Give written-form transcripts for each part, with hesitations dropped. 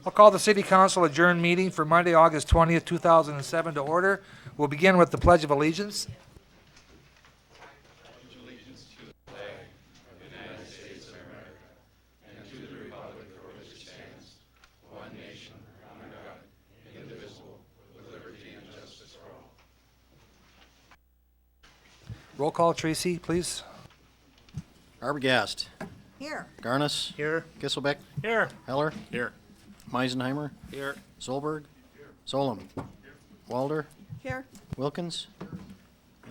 I'll call the City Council adjourned meeting for Monday, August 20th, 2007 to order. We'll begin with the Pledge of Allegiance. Roll call, Tracy, please. Arbogast. Here. Garnis. Here. Gisselbeck. Here. Heller. Here. Meisenheimer. Here. Solberg. Solom. Walder. Here. Wilkins.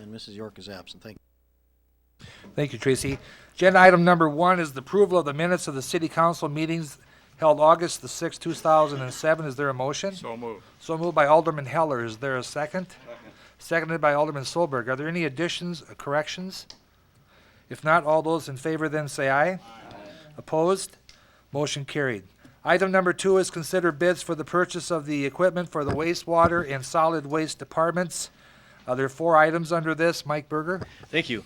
And Mrs. York is absent. Thank you. Thank you, Tracy. Agenda item number 1 is the approval of the minutes of the City Council meetings held August the 6th, 2007. Is there a motion? So moved. So moved by Alderman Heller. Is there a second? Seconded by Alderman Solberg. Are there any additions, corrections? If not, all those in favor then say aye. Opposed? Motion carried. Item number 2 is consider bids for the purchase of the equipment for the wastewater and solid waste departments. There are 4 items under this. Mike Berger. Thank you.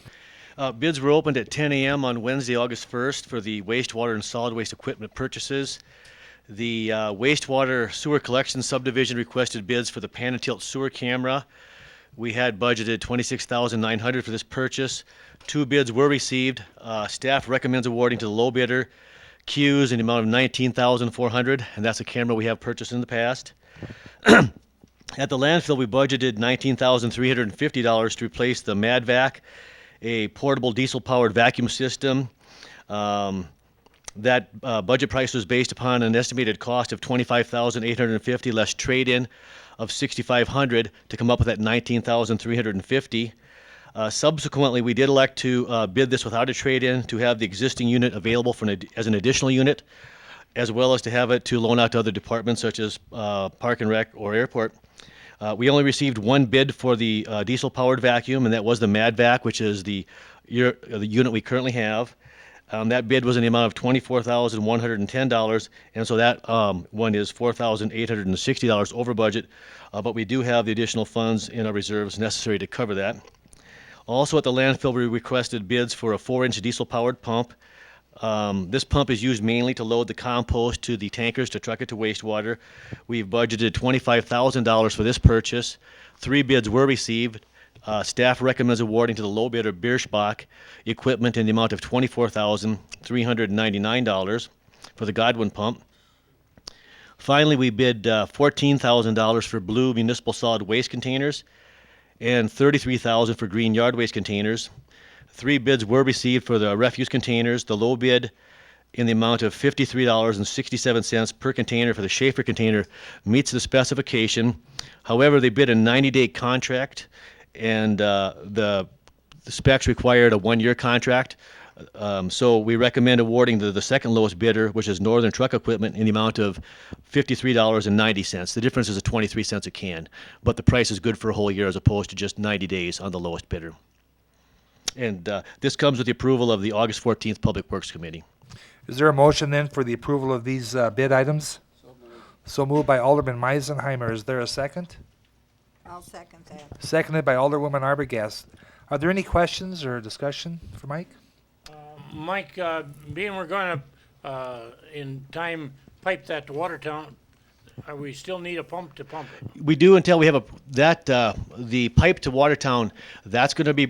Bids were opened at 10 a.m. on Wednesday, August 1st for the wastewater and solid waste equipment purchases. The wastewater sewer collection subdivision requested bids for the pan and tilt sewer camera. We had budgeted $26,900 for this purchase. 2 bids were received. Staff recommends awarding to the low bidder, Q's, in the amount of $19,400, and that's a camera we have purchased in the past. At the landfill, we budgeted $19,350 to replace the MadVac, a portable diesel-powered vacuum system. That budget price was based upon an estimated cost of $25,850 less trade-in of $6,500 to come up with that $19,350. Subsequently, we did elect to bid this without a trade-in to have the existing unit available for as an additional unit, as well as to have it to loan out to other departments such as Park and Rec or Airport. We only received 1 bid for the diesel-powered vacuum, and that was the MadVac, which is the unit we currently have. That bid was in the amount of $24,110, and so that one is $4,860 over budget, but we do have the additional funds in our reserves necessary to cover that. Also at the landfill, we requested bids for a 4-inch diesel-powered pump. This pump is used mainly to load the compost to the tankers to truck it to wastewater. We've budgeted $25,000 for this purchase. 3 bids were received. Staff recommends awarding to the low bidder Birschbach equipment in the amount of $24,399 for the Godwin pump. Finally, we bid $14,000 for blue municipal solid waste containers and $33,000 for green yard waste containers. 3 bids were received for the refuse containers. The low bid in the amount of $53.67 per container for the Schaefer container meets the specification. However, they bid a 90-day contract, and the specs required a 1-year contract. So we recommend awarding the second lowest bidder, which is Northern Truck Equipment, in the amount of $53.90. The difference is 23 cents a can, but the price is good for a whole year as opposed to just 90 days on the lowest bidder. And this comes with the approval of the August 14th Public Works Committee. Is there a motion then for the approval of these bid items? So moved by Alderman Meisenheimer. Is there a second? I'll second that. Seconded by Alderwoman Arbogast. Are there any questions or discussion for Mike? Mike, being we're going to, in time, pipe that to Watertown, we still need a pump to pump it? We do until we have the pipe to Watertown, that's going to be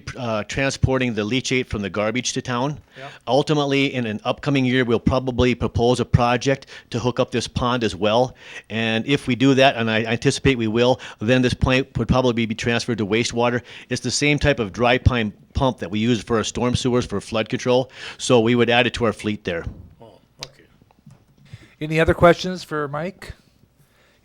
transporting the leachate from the garbage to town. Yep. Ultimately, in an upcoming year, we'll probably propose a project to hook up this pond as well. And if we do that, and I anticipate we will, then this pipe would probably be transferred to wastewater. It's the same type of dry pipe pump that we use for our storm sewers for flood control. So we would add it to our fleet there. Oh, okay. Any other questions for Mike?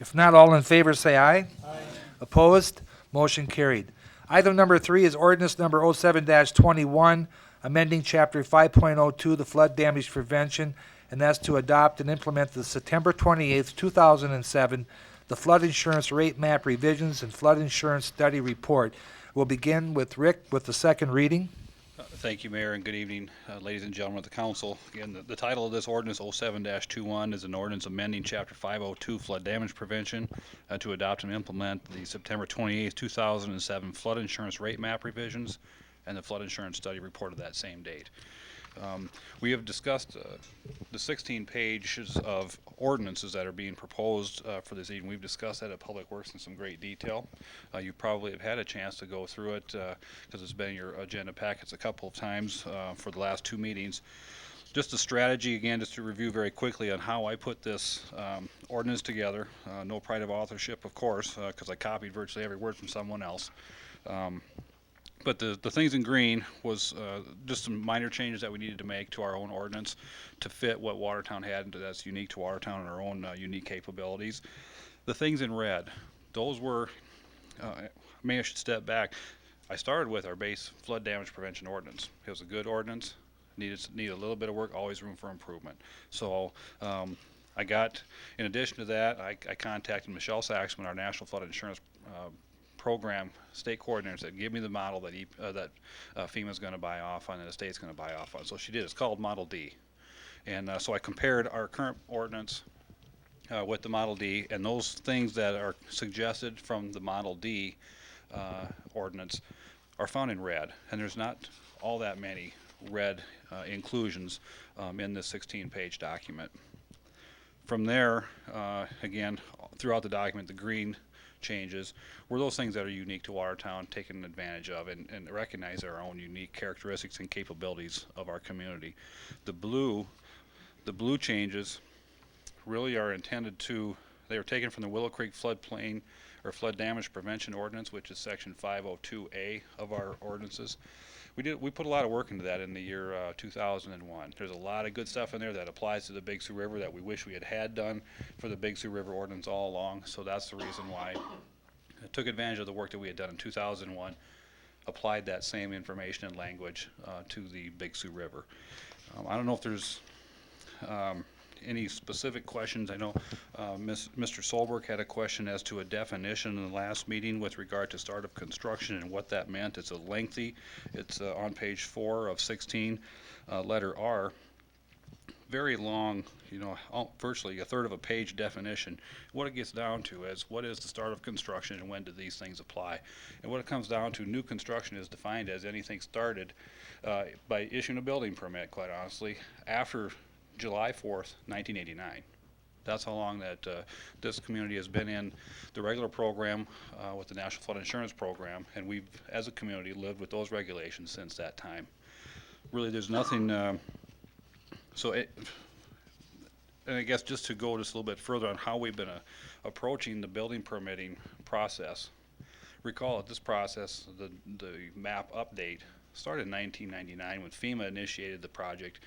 If not, all in favor say aye. Aye. Opposed? Motion carried. Item number 3 is ordinance number 07-21, amending chapter 5.02, the flood damage prevention, and that's to adopt and implement the September 28th, 2007, the flood insurance rate map revisions and flood insurance study report. We'll begin with Rick with the second reading. Thank you, Mayor, and good evening, ladies and gentlemen of the council. Again, the title of this ordinance, 07-21, is an ordinance amending Chapter 502 Flood Damage Prevention to adopt and implement the September 28, 2007 flood insurance rate map revisions and the flood insurance study report of that same date. We have discussed the 16 pages of ordinances that are being proposed for this evening. We've discussed that at Public Works in some great detail. You probably have had a chance to go through it because it's been in your agenda packets a couple of times for the last 2 meetings. Just a strategy, again, just to review very quickly on how I put this ordinance together. No pride of authorship, of course, because I copied virtually every word from someone else. But the things in green was just some minor changes that we needed to make to our own ordinance to fit what Watertown had and that's unique to Watertown and our own unique capabilities. The things in red, those were, maybe I should step back. I started with our base flood damage prevention ordinance. It was a good ordinance, needed a little bit of work, always room for improvement. So I got, in addition to that, I contacted Michelle Saxman, our National Flood Insurance Program state coordinator, that give me the model that FEMA's going to buy off on and the state's going to buy off on. So she did. It's called Model D. And so I compared our current ordinance with the Model D, and those things that are suggested from the Model D ordinance are found in red. And there's not all that many red inclusions in this 16-page document. From there, again, throughout the document, the green changes were those things that are unique to Watertown, taken advantage of, and recognize our own unique characteristics and capabilities of our community. The blue changes really are intended to, they were taken from the Willow Creek floodplain or flood damage prevention ordinance, which is section 502A of our ordinances. We put a lot of work into that in the year 2001. There's a lot of good stuff in there that applies to the Big Sioux River that we wish we had done for the Big Sioux River ordinance all along. So that's the reason why I took advantage of the work that we had done in 2001, applied that same information and language to the Big Sioux River. I don't know if there's any specific questions. I know Mr. Solberg had a question as to a definition in the last meeting with regard to start of construction and what that meant. It's a lengthy, it's on page 4 of 16, letter R. Very long, virtually a third of a page definition. What it gets down to is what is the start of construction and when do these things apply? And what it comes down to, new construction is defined as anything started by issuing a building permit, quite honestly, after July 4th, 1989. That's how long that this community has been in the regular program with the National Flood Insurance Program, and we've, as a community, lived with those regulations since that time. Really, there's nothing, and I guess just to go just a little bit further on how we've been approaching the building permitting process. Recall that this process, the map update, started in 1999 when FEMA initiated the project,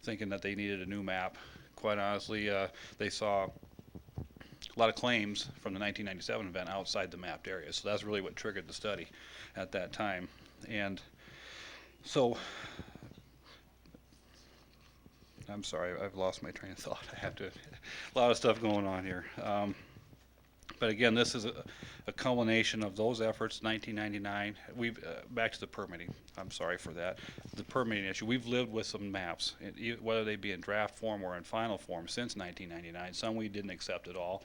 thinking that they needed a new map. Quite honestly, they saw a lot of claims from the 1997 event outside the mapped area. So that's really what triggered the study at that time. And so, I'm sorry, I've lost my train of thought. I have to, a lot of stuff going on here. But again, this is a culmination of those efforts, 1999. We've, back to the permitting. I'm sorry for that. The permitting issue. We've lived with some maps, whether they be in draft form or in final form, since 1999. Some we didn't accept at all.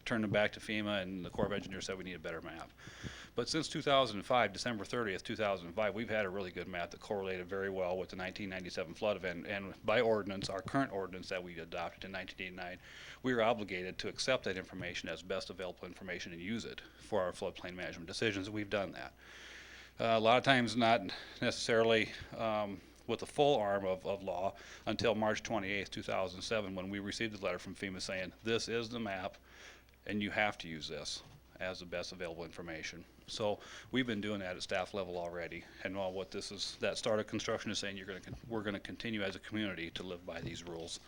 Turned them back to FEMA, and the Corps of Engineers said we need a better map. But since 2005, December 30th, 2005, we've had a really good map that correlated very well with the 1997 flood event. And by ordinance, our current ordinance that we adopted in 1989, we are obligated to accept that information as best available information and use it for our floodplain management decisions, and we've done that. A lot of times not necessarily with the full arm of law until March 28th, 2007, when we received a letter from FEMA saying, this is the map, and you have to use this as the best available information. So we've been doing that at staff level already, and while what this is, that start of construction is saying we're going to continue as a community to live by these rules.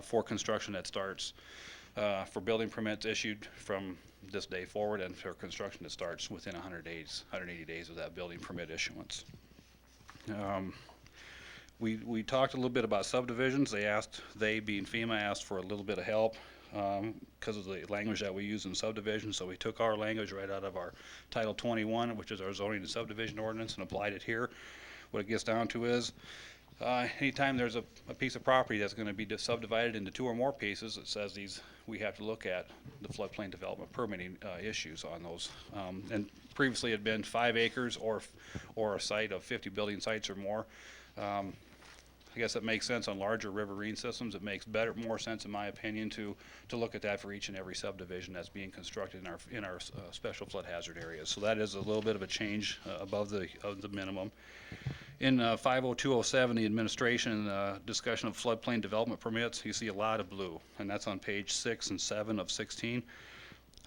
For construction that starts, for building permits issued from this day forward, and for construction that starts within 180 days of that building permit issuance. We talked a little bit about subdivisions. They being FEMA asked for a little bit of help because of the language that we use in subdivision. So we took our language right out of our Title 21, which is our zoning and subdivision ordinance, and applied it here. What it gets down to is anytime there's a piece of property that's going to be subdivided into 2 or more pieces, it says we have to look at the floodplain development permitting issues on those. And previously it had been 5 acres or a site of 50 building sites or more. I guess it makes sense on larger riverine systems. It makes more sense, in my opinion, to look at that for each and every subdivision that's being constructed in our special flood hazard areas. So that is a little bit of a change above the minimum. In 50207, the administration discussion of floodplain development permits, you see a lot of blue, and that's on page 6 and 7 of 16.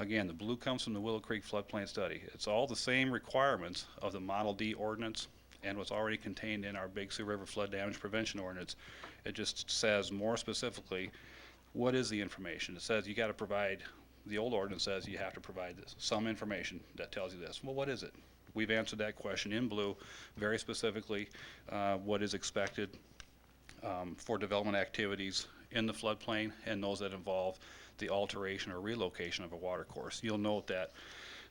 Again, the blue comes from the Willow Creek floodplain study. It's all the same requirements of the Model D ordinance and what's already contained in our Big Sioux River flood damage prevention ordinance. It just says more specifically what is the information. It says you got to provide, the old ordinance says you have to provide some information that tells you this. Well, what is it? We've answered that question in blue very specifically, what is expected for development activities in the floodplain and those that involve the alteration or relocation of a water course. You'll note that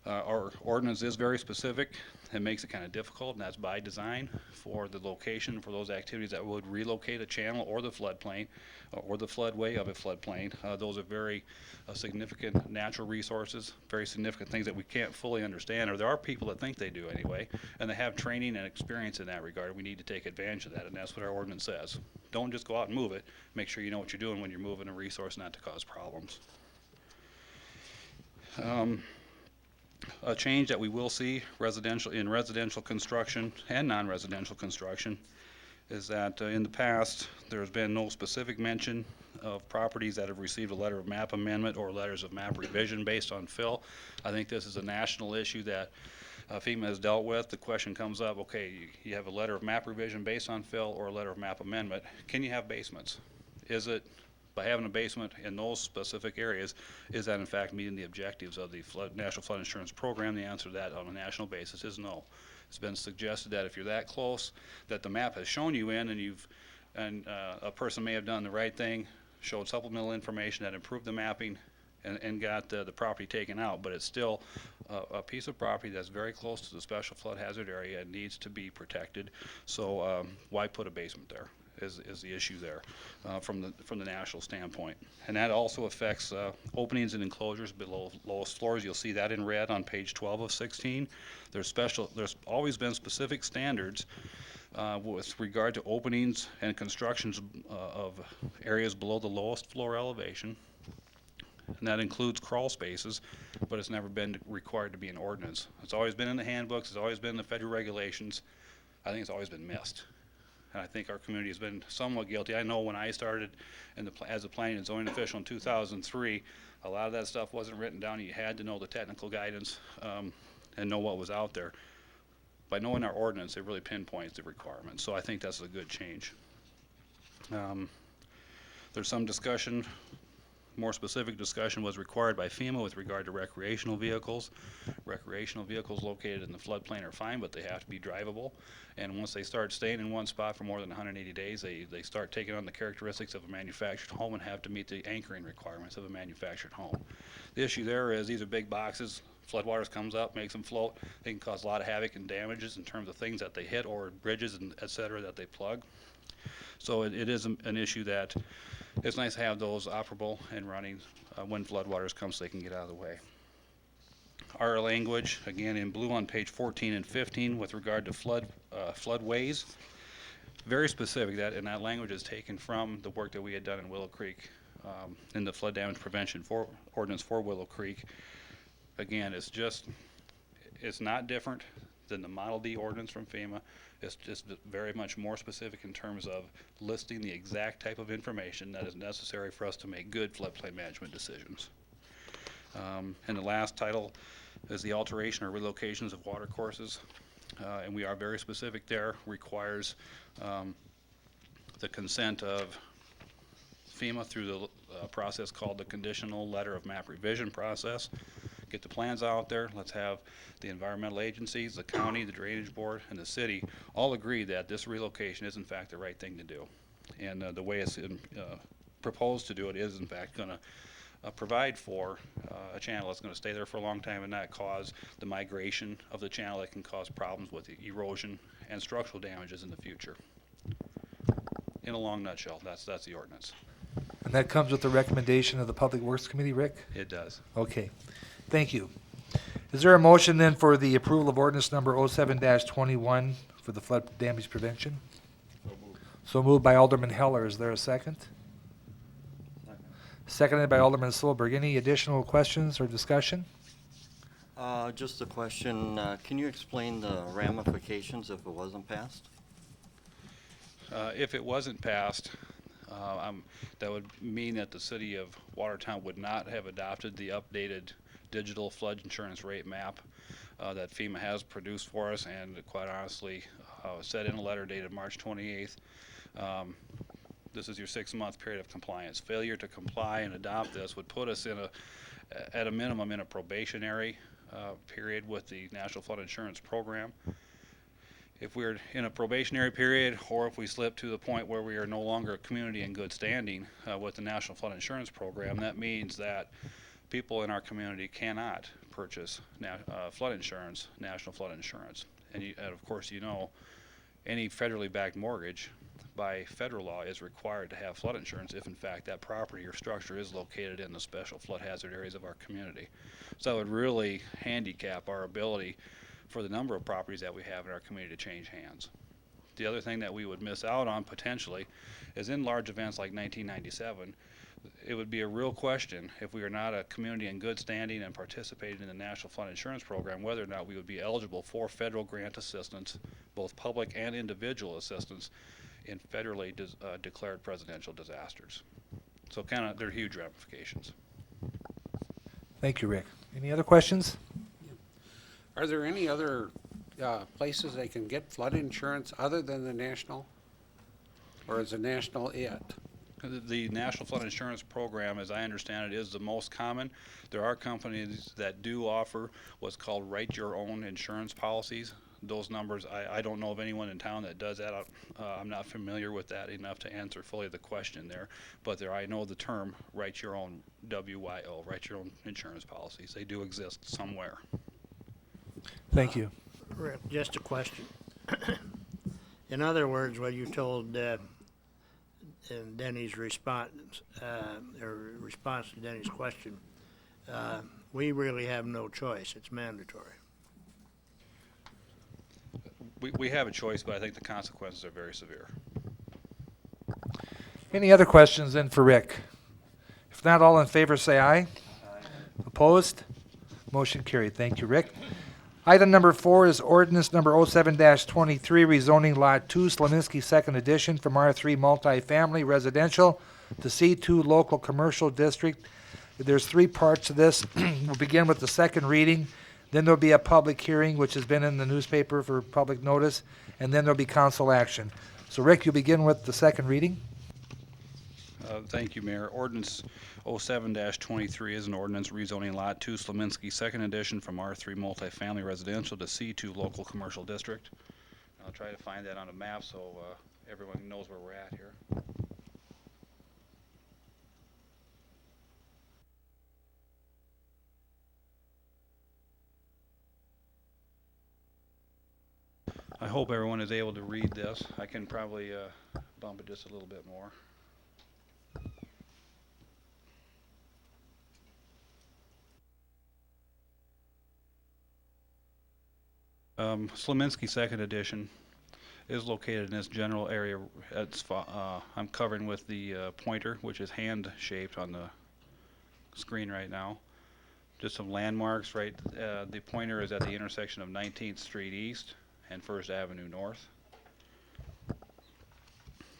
our ordinance is very specific. It makes it kind of difficult, and that's by design for the location for those activities that would relocate a channel or the floodplain or the floodway of a floodplain. Those are very significant natural resources, very significant things that we can't fully understand, or there are people that think they do anyway, and they have training and experience in that regard. We need to take advantage of that, and that's what our ordinance says. Don't just go out and move it. Make sure you know what you're doing when you're moving a resource, not to cause problems. A change that we will see in residential construction and non-residential construction is that in the past there's been no specific mention of properties that have received a letter of map amendment or letters of map revision based on fill. I think this is a national issue that FEMA has dealt with. The question comes up, okay, you have a letter of map revision based on fill or a letter of map amendment. Can you have basements? Is it, by having a basement in those specific areas, is that in fact meeting the objectives of the National Flood Insurance Program? The answer to that on a national basis is no. It's been suggested that if you're that close, that the map has shown you in, and a person may have done the right thing, showed supplemental information that improved the mapping, and got the property taken out, but it's still a piece of property that's very close to the special flood hazard area and needs to be protected. So why put a basement there? Is the issue there from the national standpoint. And that also affects openings and enclosures below lowest floors. You'll see that in red on page 12 of 16. There's always been specific standards with regard to openings and constructions of areas below the lowest floor elevation. And that includes crawl spaces, but it's never been required to be an ordinance. It's always been in the handbooks, it's always been in the federal regulations. I think it's always been missed. And I think our community has been somewhat guilty. I know when I started as a planning and zoning official in 2003, a lot of that stuff wasn't written down. You had to know the technical guidance and know what was out there. By knowing our ordinance, it really pinpoints the requirements. So I think that's a good change. There's some discussion, more specific discussion was required by FEMA with regard to recreational vehicles. Recreational vehicles located in the floodplain are fine, but they have to be drivable. And once they start staying in one spot for more than 180 days, they start taking on the characteristics of a manufactured home and have to meet the anchoring requirements of a manufactured home. The issue there is these are big boxes. Floodwaters comes up, makes them float. They can cause a lot of havoc and damages in terms of things that they hit or bridges and et cetera that they plug. So it is an issue that it's nice to have those operable and running when floodwaters come so they can get out of the way. Our language, again in blue on page 14 and 15 with regard to floodways, very specific, and that language is taken from the work that we had done in Willow Creek in the flood damage prevention ordinance for Willow Creek. Again, it's not different than the Model D ordinance from FEMA. It's just very much more specific in terms of listing the exact type of information that is necessary for us to make good floodplain management decisions. And the last title is the alteration or relocations of water courses. And we are very specific there, requires the consent of FEMA through the process called the conditional letter of map revision process. Get the plans out there. Let's have the environmental agencies, the county, the drainage board, and the city all agree that this relocation is in fact the right thing to do. And the way it's proposed to do it is in fact going to provide for a channel that's going to stay there for a long time and not cause the migration of the channel that can cause problems with erosion and structural damages in the future. In a long nutshell, that's the ordinance. And that comes with the recommendation of the Public Works Committee, Rick? It does. Okay, thank you. Is there a motion then for the approval of ordinance number 07-21 for the flood damage prevention? So moved by Alderman Heller. Is there a second? Seconded by Alderman Solberg. Any additional questions or discussion? Just a question, can you explain the ramifications if it wasn't passed? If it wasn't passed, that would mean that the city of Watertown would not have adopted the updated digital flood insurance rate map that FEMA has produced for us, and quite honestly said in a letter dated March 28th. This is your 6-month period of compliance. Failure to comply and adopt this would put us at a minimum in a probationary period with the National Flood Insurance Program. If we're in a probationary period, or if we slip to the point where we are no longer a community in good standing with the National Flood Insurance Program, that means that people in our community cannot purchase flood insurance, national flood insurance. And of course, you know, any federally backed mortgage by federal law is required to have flood insurance if in fact that property or structure is located in the special flood hazard areas of our community. So it would really handicap our ability for the number of properties that we have in our community to change hands. The other thing that we would miss out on potentially is in large events like 1997, it would be a real question if we are not a community in good standing and participating in the National Flood Insurance Program, whether or not we would be eligible for federal grant assistance, both public and individual assistance, in federally declared presidential disasters. So there are huge ramifications. Thank you, Rick. Any other questions? Are there any other places they can get flood insurance other than the national? Or is the national it? The National Flood Insurance Program, as I understand it, is the most common. There are companies that do offer what's called write your own insurance policies. Those numbers, I don't know of anyone in town that does that. I'm not familiar with that enough to answer fully the question there. But I know the term write your own, WYO, write your own insurance policies. They do exist somewhere. Thank you. Rick, just a question. In other words, what you told in Denny's response, or response to Denny's question, we really have no choice. It's mandatory. We have a choice, but I think the consequences are very severe. Any other questions then for Rick? If not, all in favor say aye. Opposed? Motion carried. Thank you, Rick. Item number 4 is ordinance number 07-23, rezoning Lot 2, Slaminski Second Edition from R3 multifamily residential to C2 local commercial district. There's 3 parts to this. We'll begin with the second reading. Then there'll be a public hearing, which has been in the newspaper for public notice, and then there'll be council action. So Rick, you'll begin with the second reading. Thank you, Mayor. Ordinance 07-23 is an ordinance rezoning Lot 2, Slaminski Second Edition from R3 multifamily residential to C2 local commercial district. I'll try to find that on a map so everyone knows where we're at here. I hope everyone is able to read this. I can probably bump it just a little bit more. Slaminski Second Edition is located in this general area. I'm covering with the pointer, which is hand-shaped on the screen right now. Just some landmarks, right? The pointer is at the intersection of 19th Street East and First Avenue North.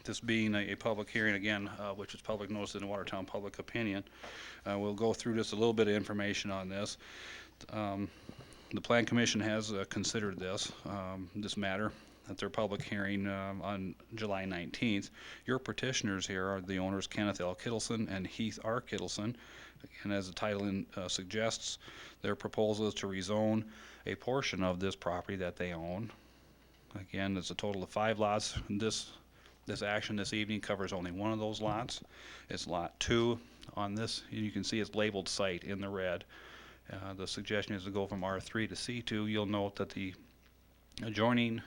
This being a public hearing again, which is public notice in the Watertown Public Opinion. We'll go through just a little bit of information on this. The Plan Commission has considered this matter at their public hearing on July 19th. Your petitioners here are the owners Kenneth L. Kittleson and Heath R. Kittleson. And as the title suggests, their proposal is to rezone a portion of this property that they own. Again, it's a total of 5 lots. This action this evening covers only one of those lots. It's lot 2 on this. You can see it's labeled site in the red. The suggestion is to go from R3 to C2. You'll note that the adjoining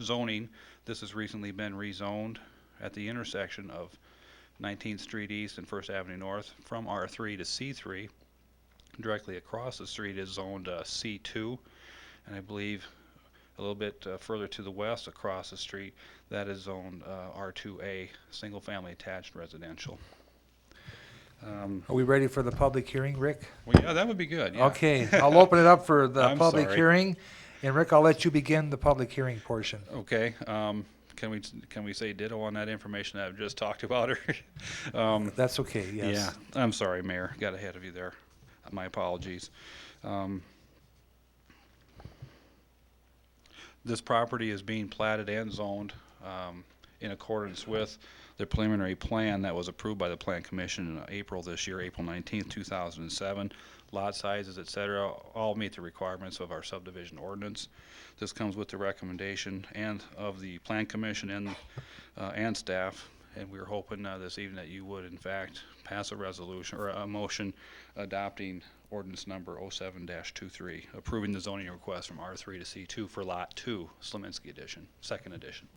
zoning, this has recently been rezoned at the intersection of 19th Street East and First Avenue North from R3 to C3. Directly across the street is zoned C2, and I believe A little bit further to the west, across the street, that is zoned R2A, single-family attached residential. Are we ready for the public hearing, Rick? Well, yeah, that would be good, yeah. Okay, I'll open it up for the I'm public sorry. hearing. And Rick, I'll let you begin the public hearing portion. Okay, can we say ditto on that information that I've just talked about? Or, That's okay, yes. Yeah, I'm sorry, Mayor, got ahead of you there. My apologies. This property is being platted and zoned in accordance with the preliminary plan that was approved by the Plan Commission in April this year, April 19th, 2007. Lot sizes, et cetera, all meet the requirements of our subdivision ordinance. This comes with the recommendation and of the Plan Commission and staff, and we were hoping this evening that you would in fact pass a resolution or a motion adopting ordinance number 07-23, approving the zoning request from R3 to C2 for Lot 2, Slominski Edition, second edition.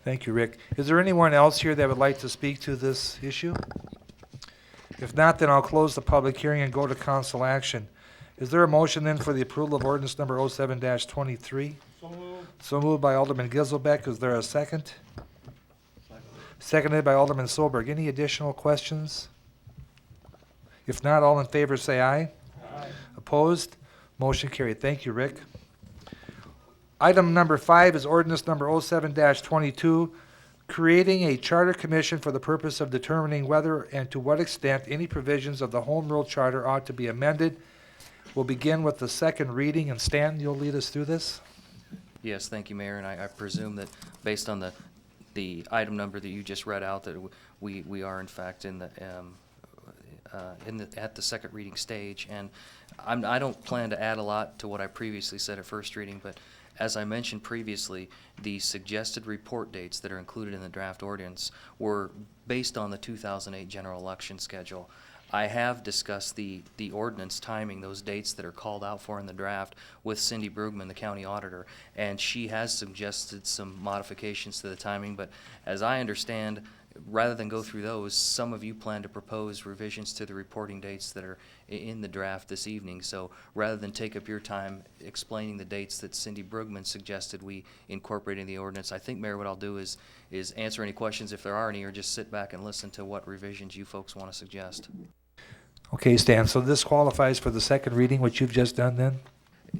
Thank you, Rick. Is there anyone else here that would like to speak to this issue? If not, then I'll close the public hearing and go to council action. Is there a motion then for the approval of ordinance number 07-23? So moved. So moved by Alderman Giselbeck. Is there a second? Seconded by Alderman Solberg. Any additional questions? If not, all in favor say aye. Aye. Opposed? Motion carried. Thank you, Rick. Item number 5 is ordinance number 07-22, creating a charter commission for the purpose of determining whether and to what extent any provisions of the Home Rule Charter ought to be amended. We'll begin with the second reading, and Stan, you'll lead us through this? Yes, thank you, Mayor, and I presume that based on the item number that you just read out, that we are in fact at the second reading stage. And I don't plan to add a lot to what I previously said at first reading, but as I mentioned previously, the suggested report dates that are included in the draft ordinance were based on the 2008 general election schedule. I have discussed the ordinance timing, those dates that are called out for in the draft, with Cindy Brugman, the county auditor, and she has suggested some modifications to the timing, but as I understand, rather than go through those, some of you plan to propose revisions to the reporting dates that are in the draft this evening. So rather than take up your time explaining the dates that Cindy Brugman suggested we incorporate in the ordinance, I think, Mayor, what I'll do is answer any questions if there are any, or just sit back and listen to what revisions you folks want to suggest. Okay, Stan, so this qualifies for the second reading, what you've just done then?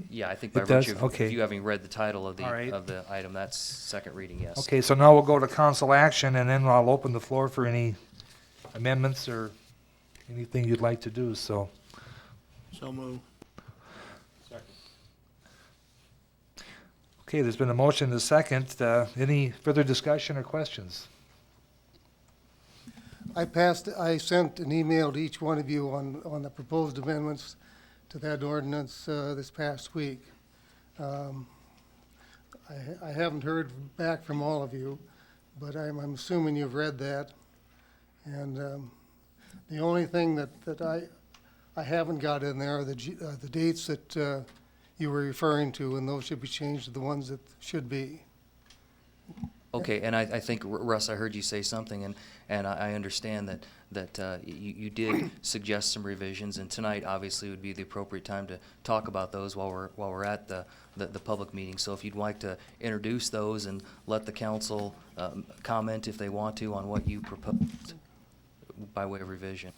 Yeah, I think by It does? virtue of Okay. you having read the title of All right. the item, that's second reading, yes. Okay, so now we'll go to council action, and then I'll open the floor for any amendments or anything you'd like to do, so. So move. Okay, there's been a motion and a second. Any further discussion or questions? I sent an email to each one of you on the proposed amendments to that ordinance this past week. I haven't heard back from all of you, but I'm assuming you've read that. And the only thing that I haven't got in there are the dates that you were referring to, and those should be changed to the ones that should be. Okay, and I think, Russ, I heard you say something, and I understand that you did suggest some revisions, and tonight obviously would be the appropriate time to talk about those while we're at the public meeting. So if you'd like to introduce those and let the council comment if they want to on what you proposed by way of revision.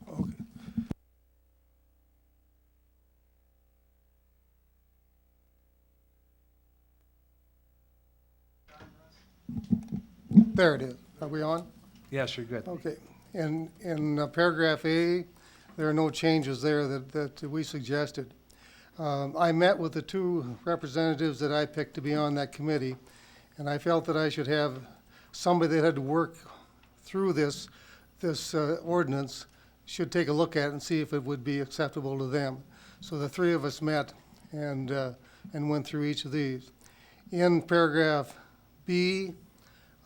Okay. There it is. Are we on? Yes, you're good. Okay. In paragraph A, there are no changes there that we suggested. I met with the two representatives that I picked to be on that committee, and I felt that I should have somebody that had to work through this ordinance should take a look at it and see if it would be acceptable to them. So the three of us met and went through each of these. In paragraph B,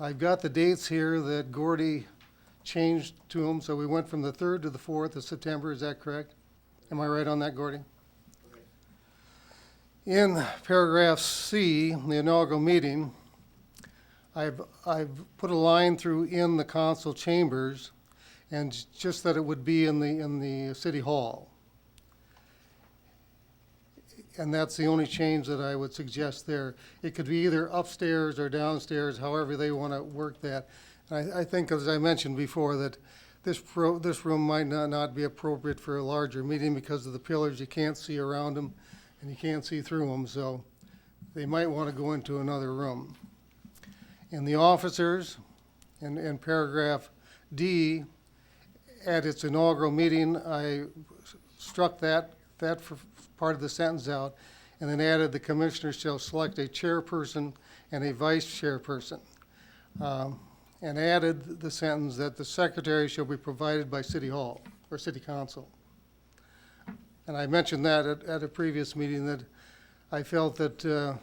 I've got the dates here that Gordy changed to them, so we went from the 3rd to the 4th of September, is that correct? Am I right on that, Gordy? In paragraph C, the inaugural meeting, I've put a line through in the council chambers, and just that it would be in the city hall. And that's the only change that I would suggest there. It could be either upstairs or downstairs, however they want to work that. And I think, as I mentioned before, that this room might not be appropriate for a larger meeting because of the pillars. You can't see around them and you can't see through them, so they might want to go into another room. In the officers, in paragraph D, at its inaugural meeting, I struck that for part of the sentence out, and then added the commissioners shall select a chairperson and a vice chairperson. And added the sentence that the secretary shall be provided by City Hall or City Council. And I mentioned that at a previous meeting, that I felt that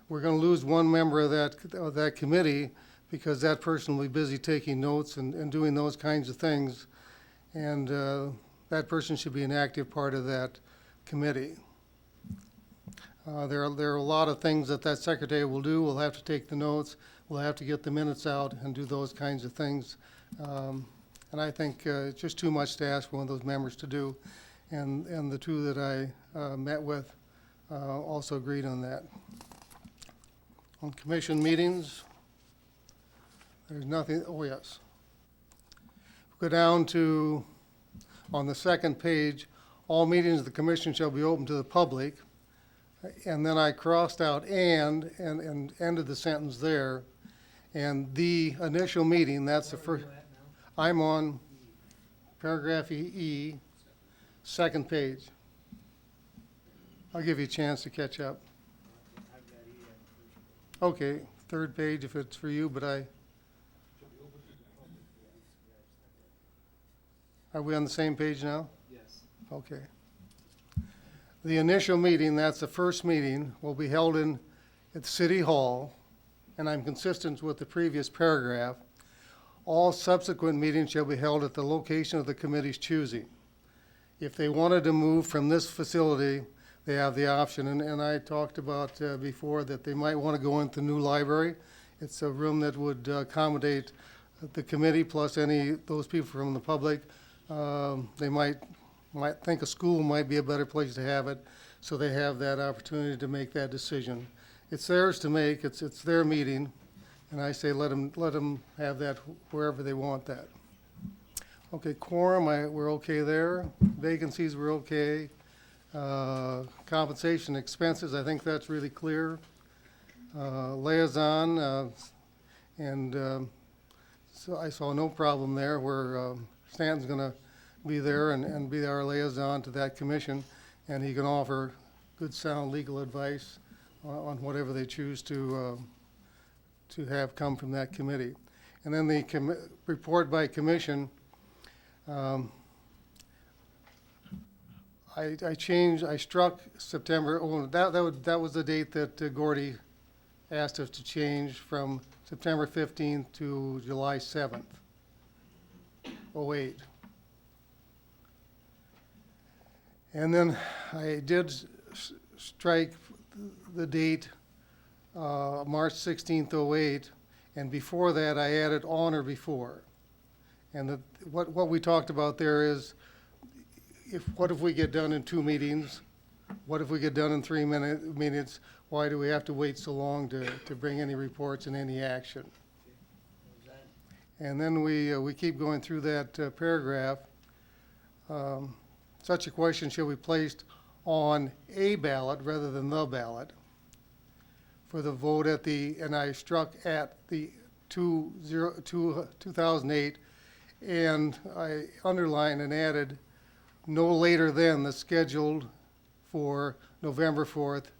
we're going to lose one member of that committee because that person will be busy taking notes and doing those kinds of things. And that person should be an active part of that committee. There are a lot of things that secretary will do. We'll have to take the notes. We'll have to get the minutes out and do those kinds of things. And I think it's just too much to ask one of those members to do. And the two that I met with also agreed on that. On commission meetings, there's nothing, oh yes. Go down to, on the second page, all meetings of the commission shall be open to the public. And then I crossed out and ended the sentence there. And the initial meeting, that's the first, I'm on paragraph E, second page. I'll give you a chance to catch up. Okay, third page if it's for you, but are we on the same page now? Yes. Okay. The initial meeting, that's the first meeting, will be held at City Hall, and I'm consistent with the previous paragraph. All subsequent meetings shall be held at the location of the committee's choosing. If they wanted to move from this facility, they have the option, and I talked about before that they might want to go into the new library. It's a room that would accommodate the committee plus those people from the public. They might think a school might be a better place to have it, so they have that opportunity to make that decision. It's theirs to make, it's their meeting, and I say let them have that wherever they want that. Okay, quorum, we're okay there. Vacancies, we're okay. Compensation expenses, I think that's really clear. Liaison, so I saw no problem there where Stanton's gonna be there and be our liaison to that commission, and he can offer good sound legal advice on whatever they choose to have come from that committee. And then the report by commission, I struck September, that was the date that Gordy asked us to change from September 15th to July 7th, 08. And then I did strike the date, March 16th, 08, and before that I added on or before. And what we talked about there is, what if we get done in 2 meetings? What if we get done in 3 minutes? Why do we have to wait so long to bring any reports and any action? And then we keep going through that paragraph. Such a question shall be placed on a ballot rather than the ballot for the vote and I struck at the 2008, and I underlined and added no later than the scheduled for November 4th,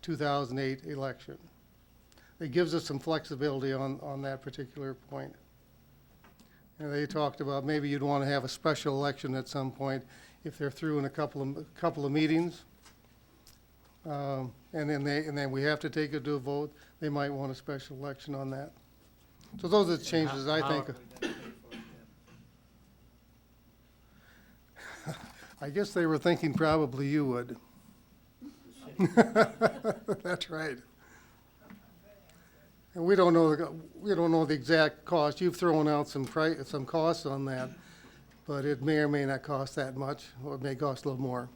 2008 election. It gives us some flexibility on that particular point. And they talked about maybe you'd want to have a special election at some point if they're through in a couple of meetings. And then we have to take it to a vote. They might want a special election on that. So those are the changes I think. I guess they were thinking probably you would. That's right. And we don't know the exact cost. You've thrown out some costs on that, but it may or may not cost that much, or it may cost a little more.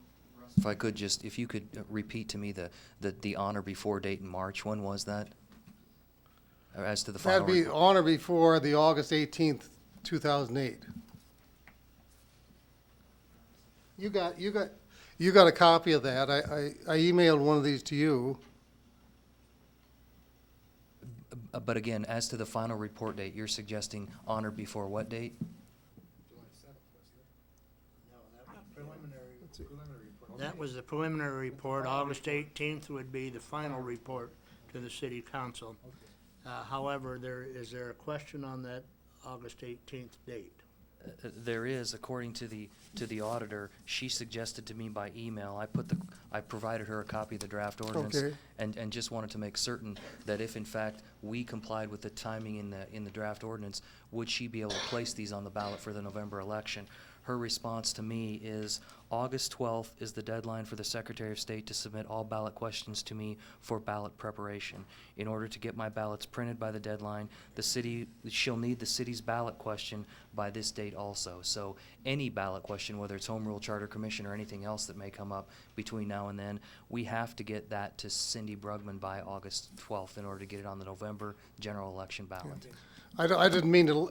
If I could just, if you could repeat to me the on or before date in March, when was that? Or as to the final That'd be report? on or before the August 18th, 2008. You got a copy of that. I emailed one of these to you. But again, as to the final report date, you're suggesting on or before what date? That was the preliminary report. August 18th would be the final report to the city council. However, is there a question on that August 18th date? There is, according to the auditor, she suggested to me by email, I provided her a copy of the draft ordinance. Okay. And just wanted to make certain that if in fact we complied with the timing in the draft ordinance, would she be able to place these on the ballot for the November election? Her response to me is August 12th is the deadline for the Secretary of State to submit all ballot questions to me for ballot preparation. In order to get my ballots printed by the deadline, she'll need the city's ballot question by this date also. So any ballot question, whether it's Home Rule Charter Commission or anything else that may come up between now and then, we have to get that to Cindy Brugman by August 12th in order to get it on the November general election ballot. I didn't mean to,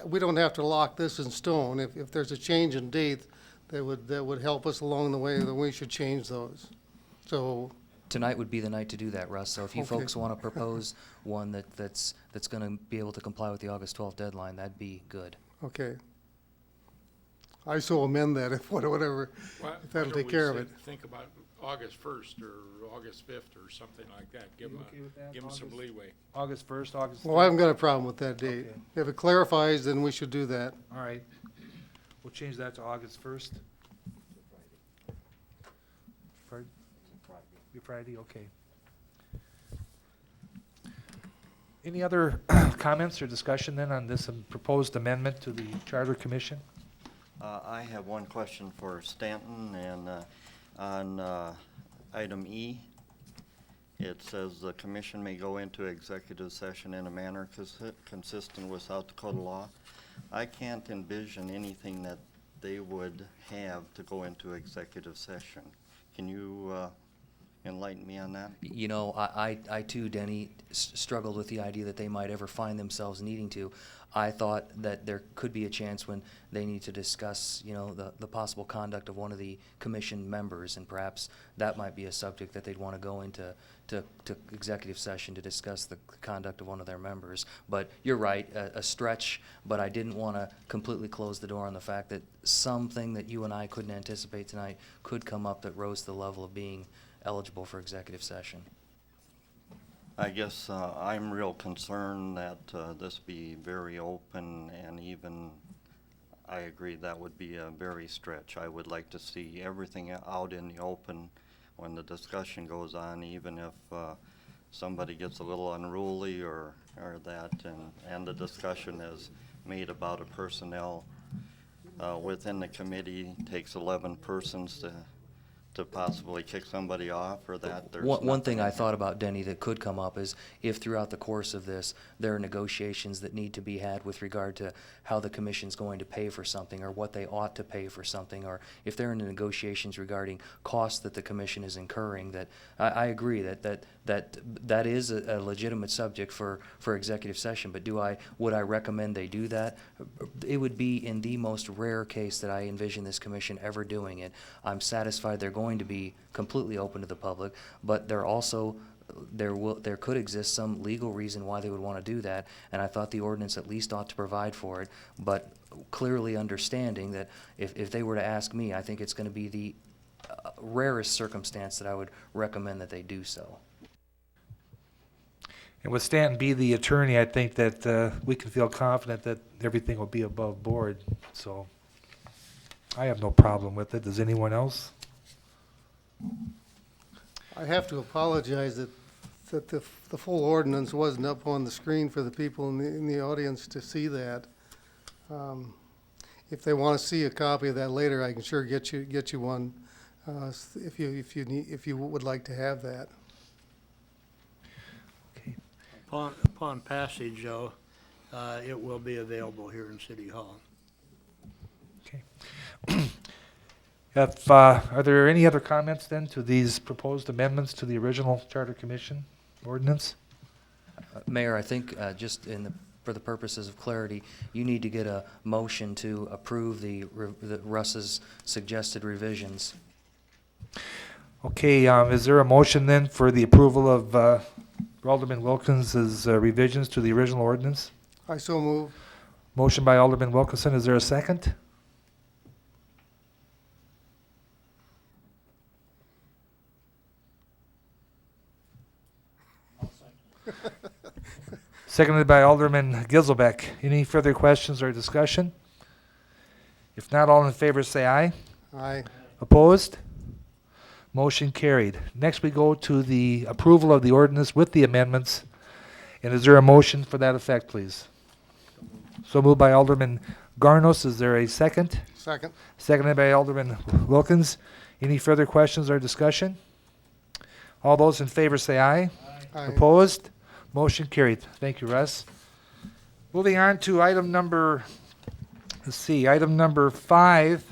we don't have to lock this in stone. If there's a change in date, that would help us along the way, then we should change those. So, Tonight would be the night to do that, Russ, so if you Okay. folks want to propose one that's going to be able to comply with the August 12th deadline, that'd be good. okay. I so amend that if whatever, if that'll take care of it. Think about August 1st or August 5th or something like that. Give You them, okay with that, give them some August? leeway. August 1st, August 3rd? Well, I haven't got a problem with that date. Okay. If it clarifies, then we should do that. All right. We'll change that to August 1st. Friday? Be Friday, okay. Any other comments or discussion then on this proposed amendment to the Charter Commission? I have one question for Stanton, and on item E, it says the commission may go into executive session in a manner consistent with South Dakota law. I can't envision anything that they would have to go into executive session. Can you enlighten me on that? You know, I too, Denny, struggled with the idea that they might ever find themselves needing to. I thought that there could be a chance when they need to discuss, you know, the possible conduct of one of the commission members, and perhaps that might be a subject that they'd want to go into to executive session to discuss the conduct of one of their members. But you're right, a stretch, but I didn't want to completely close the door on the fact that something that you and I couldn't anticipate tonight could come up that rose to the level of being eligible for executive session. I guess I'm real concerned that this be very open, and even, I agree, that would be a very stretch. I would like to see everything out in the open when the discussion goes on, even if somebody gets a little unruly or that, and the discussion is made about a personnel within the committee, takes 11 persons to possibly kick somebody off, or that there's One thing nothing- I thought about, Denny, that could come up is if throughout the course of this, there are negotiations that need to be had with regard to how the commission's going to pay for something, or what they ought to pay for something, or if there are negotiations regarding costs that the commission is incurring, that I agree that is a legitimate subject for executive session, but would I recommend they do that? It would be in the most rare case that I envision this commission ever doing it. I'm satisfied they're going to be completely open to the public, but there could exist some legal reason why they would want to do that, and I thought the ordinance at least ought to provide for it, but clearly understanding that if they were to ask me, I think it's going to be the rarest circumstance that I would recommend that they do so. And with Stanton be the attorney, I think that we can feel confident that everything will be above board. So I have no problem with it. Does anyone else? I have to apologize that the full ordinance wasn't up on the screen for the people in the audience to see that. If they want to see a copy of that later, I can sure get you one, if you would like to have that. Okay. Upon passage, though, it will be available here in City Hall. Okay. Are there any other comments then to these proposed amendments to the original Charter Commission ordinance? Mayor, I think for the purposes of clarity, you need to get a motion to approve the Russ's suggested revisions. Okay, is there a motion then for the approval of Alderman Wilkins's revisions to the original ordinance? I so move. Motion by Alderman Wilkinson, is there a second? Seconded by Alderman Gizelbeck. Any further questions or discussion? If not, all in favor say aye. Aye. Opposed? Motion carried. Next, we go to the approval of the ordinance with the amendments. And is there a motion for that effect, please? So moved by Alderman Garnos. Is there a second? Second. Seconded by Alderman Wilkins. Any further questions or discussion? All those in favor say aye. Aye. Opposed? Motion carried. Thank you, Russ. Moving on to item number 5,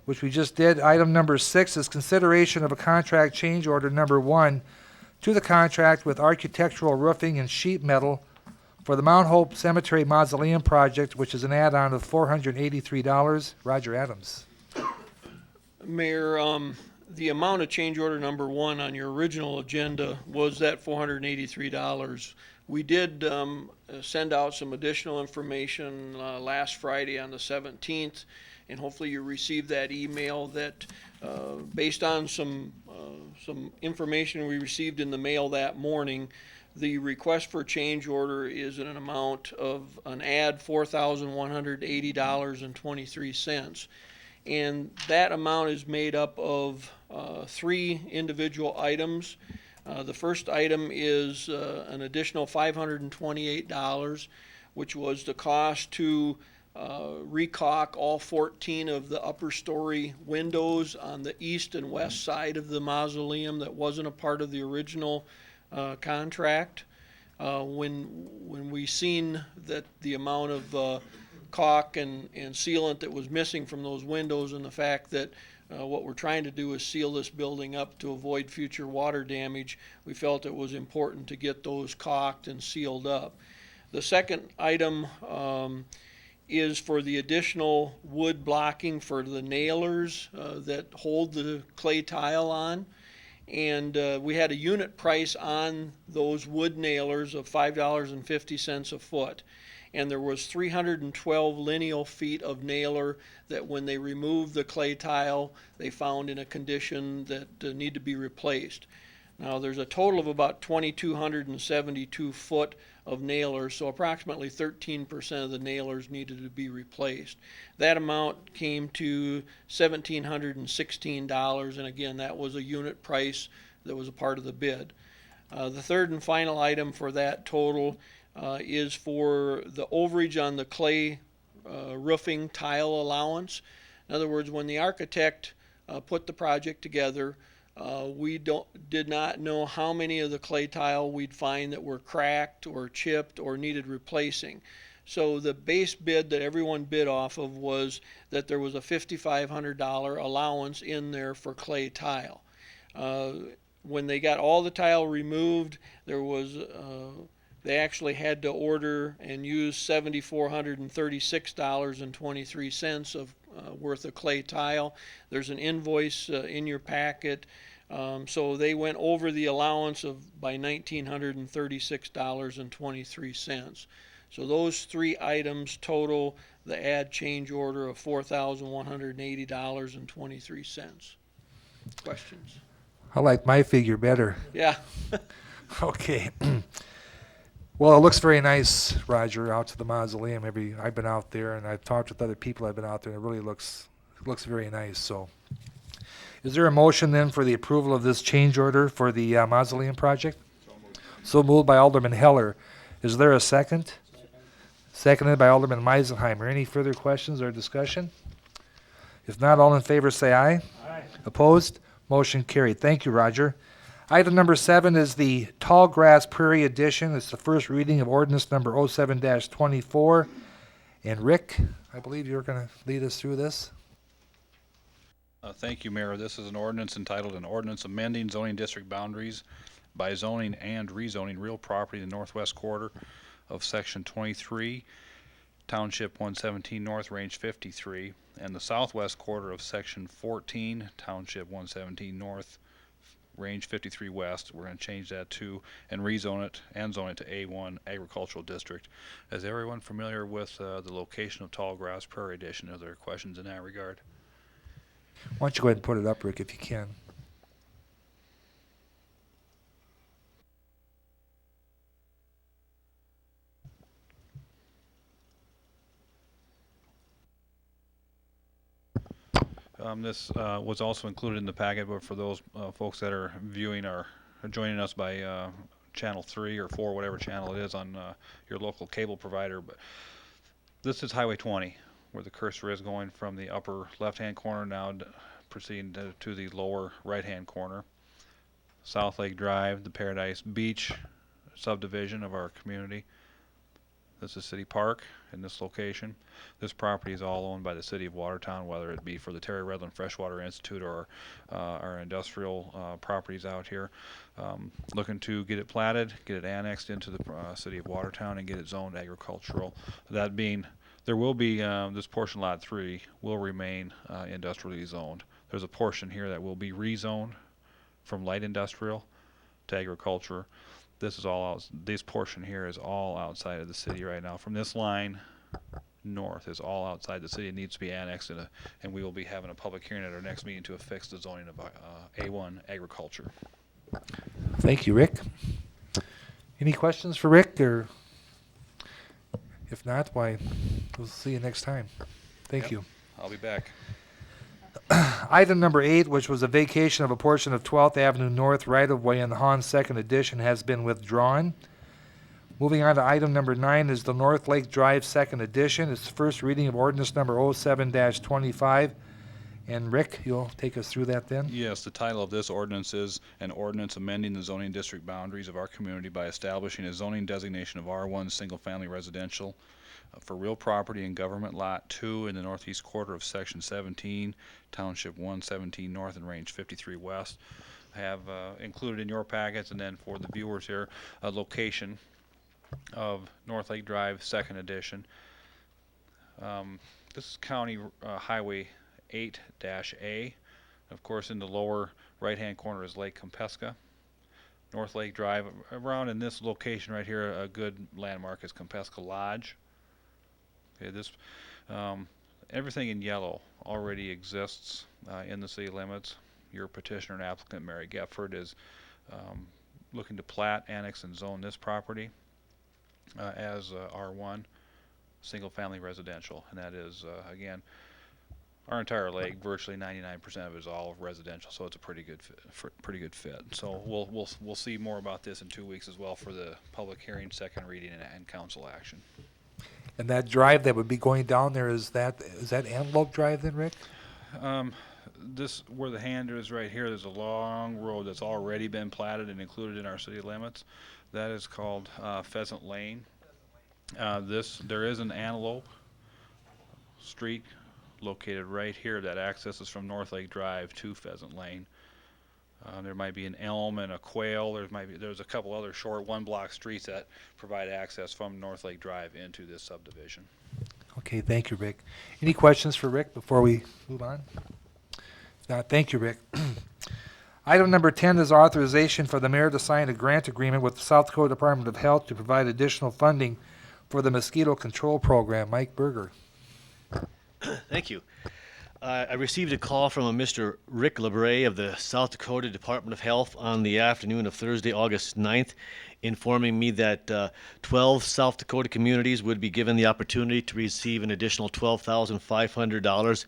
which we just did. Item number 6 is consideration of a contract change order number 1 to the contract with Architectural Roofing and Sheet Metal for the Mount Hope Cemetery Mausoleum Project, which is an add-on of $483. Roger Adams. Mayor, the amount of change order number 1 on your original agenda was that $483. We did send out some additional information last Friday on the 17th, and hopefully you received that email that based on some information we received in the mail that morning, the request for change order is in an amount of an add $4,180.23. And that amount is made up of 3 individual items. The first item is an additional $528, which was the cost to recaulk all 14 of the upper story windows on the east and west side of the mausoleum that wasn't a part of the original contract. When we seen that the amount of caulk and sealant that was missing from those windows, and the fact that what we're trying to do is seal this building up to avoid future water damage, we felt it was important to get those caulked and sealed up. The second item is for the additional wood blocking for the nailers that hold the clay tile on. And we had a unit price on those wood nailers of $5.50 a foot. And there was 312 lineal feet of nailer that when they removed the clay tile, they found in a condition that need to be replaced. Now there's a total of about 2,272 foot of nailers, so approximately 13% of the nailers needed to be replaced. That amount came to $1,716, and again, that was a unit price that was a part of the bid. The third and final item for that total is for the overage on the clay roofing tile allowance. In other words, when the architect put the project together, we did not know how many of the clay tile we'd find that were cracked or chipped or needed replacing. So the base bid that everyone bid off of was that there was a $5,500 allowance in there for clay tile. When they got all the tile removed, there was they actually had to order and use $7,436.23 of worth of clay tile. There's an invoice in your packet. So they went over the allowance by $1,936.23. So those 3 items total the add change order of $4,180.23. Questions? I like my figure better. Yeah. Okay. Well, it looks very nice, Roger, out to the mausoleum. I've been out there, and I've talked with other people I've been out there, and it really looks very nice. So, is there a motion then for the approval of this change order for the mausoleum project? So moved by Alderman Heller. Is there a second? Seconded by Alderman Meisenheimer. Any further questions or discussion? If not, all in favor say aye. Aye. Opposed? Motion carried. Thank you, Roger. Item number 7 is the Tall Grass Prairie Edition. It's the first reading of ordinance number 07-24. And Rick, I believe you're going to lead us through this. Thank you, Mayor. This is an ordinance entitled an ordinance amending zoning district boundaries by zoning and rezoning real property in the northwest quarter of section 23, township 117 north, range 53, and the southwest quarter of section 14, township 117 north, range 53 west. We're going to change that to and rezone it and zone it to A1 agricultural district. Is everyone familiar with the location of Tallgrass Prairie Edition? Are there questions in that regard? Why don't you go ahead and put it up, Rick, if you can. This was also included in the packet, but for those folks that are viewing or joining us by channel 3 or 4, whatever channel it is on your local cable provider, but this is Highway 20, where the cursor is going from the upper left-hand corner now proceeding to the lower right-hand corner. South Lake Drive, the Paradise Beach subdivision of our community. This is City Park in this location. This property is all owned by the City of Watertown, whether it be for the Terry Redland Freshwater Institute or our industrial properties out here. Looking to get it platted, get it annexed into the City of Watertown, and get it zoned agricultural. That being, there will be, this portion lot 3 will remain industrially zoned. There's a portion here that will be rezoned from light industrial to agriculture. This is all out, this portion here is all outside of the city right now. From this line north is all outside the city. It needs to be annexed and we will be having a public hearing at our next meeting to affix the zoning of A1 agriculture. Thank you, Rick. Any questions for Rick, or if not, why, we'll see you next time. Thank you. I'll be back. Item number 8, which was a vacation of a portion of 12th Avenue North right-of-way in the Hans Second Edition, has been withdrawn. Moving on to item number 9 is the North Lake Drive Second Edition. It's the first reading of ordinance number 07-25. And Rick, you'll take us through that then? Yes, the title of this ordinance is an ordinance amending the zoning district boundaries of our community by establishing a zoning designation of R1 single-family residential for real property in government lot 2 in the northeast quarter of section 17, township 117 north and range 53 west. I have included in your packets, and then for the viewers here, a location of North Lake Drive Second Edition. This is County Highway 8-A. Of course, in the lower right-hand corner is Lake Compesca. North Lake Drive. Around in this location right here, a good landmark is Compesca Lodge. Okay, this everything in yellow already exists in the city limits. Your petitioner and applicant, Mary Gepford, is looking to plat, annex, and zone this property as R1 single-family residential, and that is again our entire lake. Virtually 99% of it is all residential, so it's a pretty good fit. So we'll see more about this in 2 weeks as well for the public hearing, second reading, and council action. And that drive that would be going down there, is that Antelope Drive then, Rick? This, where the hand is right here, there's a long road that's already been platted and included in our city limits. That is called Pheasant Lane. There is an Antelope Street located right here that accesses from North Lake Drive to Pheasant Lane. There might be an elm and a quail. There's a couple other short one-block streets that provide access from North Lake Drive into this subdivision. Okay, thank you, Rick. Any questions for Rick before we move on? If not, thank you, Rick. Item number 10 is authorization for the mayor to sign a grant agreement with the South Dakota Department of Health to provide additional funding for the mosquito control program. Mike Berger. Thank you. I received a call from a Mr. Rick LeBray of the South Dakota Department of Health on the afternoon of Thursday, August 9th, informing me that 12 South Dakota communities would be given the opportunity to receive an additional $12,500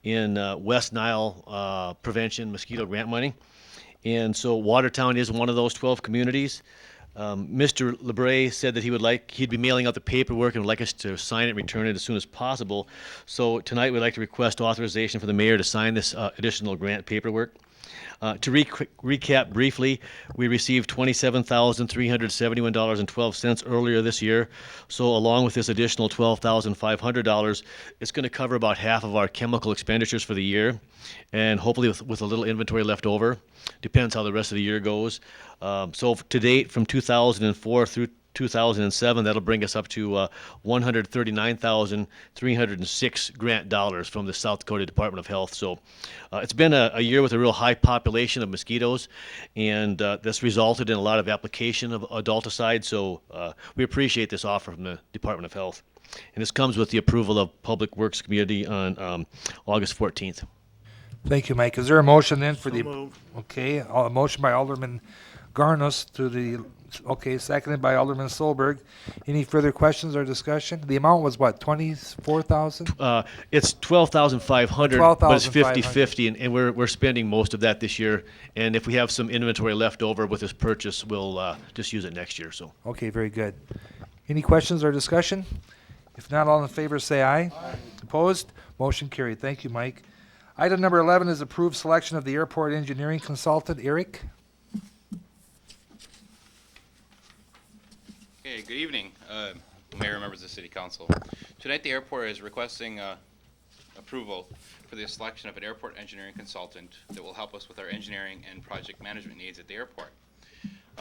in West Nile prevention mosquito grant money. And so Watertown is one of those 12 communities. Mr. LeBray said that he'd be mailing out the paperwork and would like us to sign it and return it as soon as possible. So tonight we'd like to request authorization for the mayor to sign this additional grant paperwork. To recap briefly, we received $27,371.12 earlier this year. So along with this additional $12,500, it's going to cover about half of our chemical expenditures for the year, and hopefully with a little inventory left over. Depends how the rest of the year goes. So to date, from 2004 through 2007, that'll bring us up to $139,306 grant dollars from the South Dakota Department of Health. So it's been a year with a real high population of mosquitoes, and this resulted in a lot of application of adulticide. So we appreciate this offer from the Department of Health. And this comes with the approval of Public Works Committee on August 14th. Thank you, Mike. Is there a motion then for So the? moved. Okay, a motion by Alderman Garnos to the, okay, seconded by Alderman Solberg. Any further questions or discussion? The amount was what, 24,000? It's 12,500, but it's 12,500. 50-50, and we're spending most of that this year. And if we have some inventory left over with this purchase, we'll just use it next year. So. Okay, very good. Any questions or discussion? If not, all in favor say aye. Opposed? Motion carried. Thank you, Mike. Item number 11 is approved selection of the airport engineering consultant. Eric? Okay, good evening, Mayor and members of the City Council. Tonight, the airport is requesting approval for the selection of an airport engineering consultant that will help us with our engineering and project management needs at the airport.